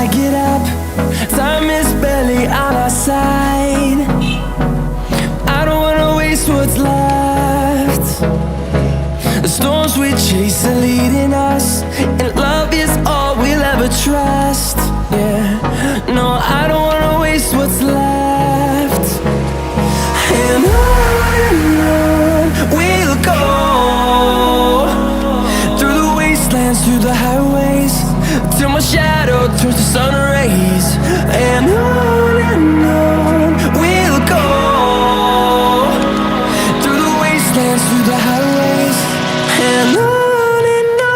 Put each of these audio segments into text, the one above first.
I get up. Time is barely on our side. I don't wanna waste what's left. The storms we chase are leading us, and love is all we'll ever trust. Yeah, no, I don't wanna waste what's left. And on we'll go, through the wastelands, through the highways, till my shadow turns to sun rays. And on we'll go, through the wastelands, through the highways, and on we'll go.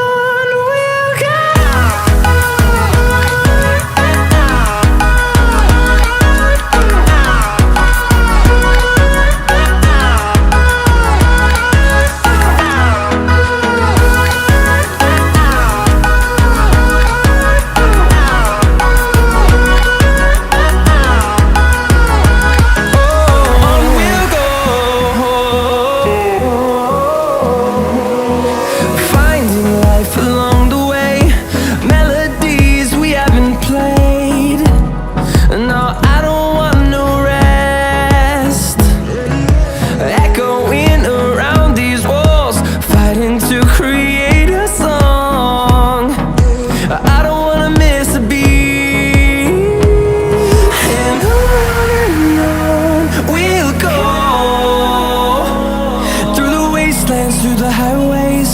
Through the highways,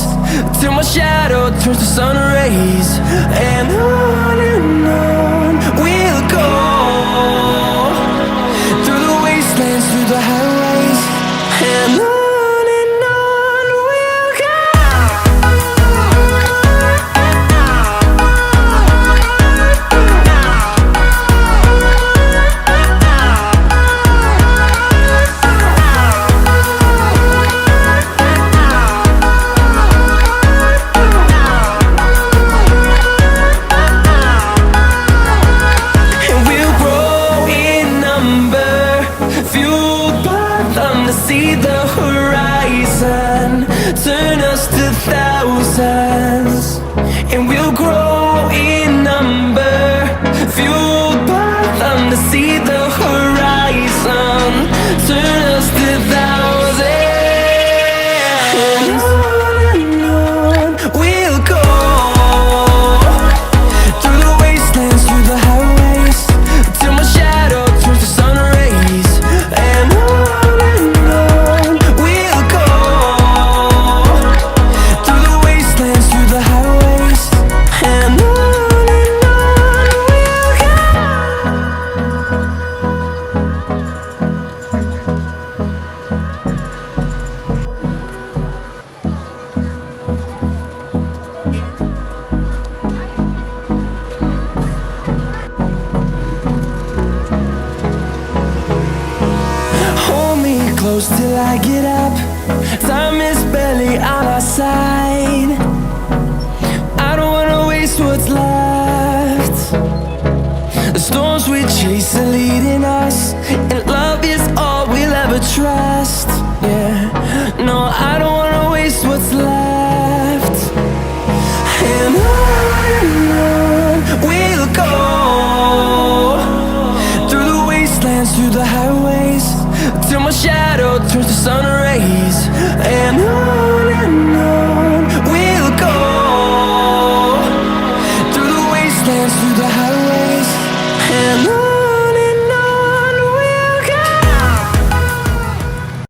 till my shadow turns to sun rays. And on we'll go, through the wastelands, through the highways, and on we'll go. See the horizon turn us to thousands, and we'll grow in number, fueled by them to see the horizon turn us to thousands. And on we'll go, through the wastelands, through the highways, till my shadow turns to sun rays. And close till I get up. Time is barely on our side. I don't wanna waste what's left. The storms we chase are leading us, and love is all we'll ever trust. Yeah, no, I don't wanna waste what's left. And on we'll go, through the wastelands, through the highways, till my shadow turns to sun rays. And on we'll go, through the wastelands, through the highways, and on.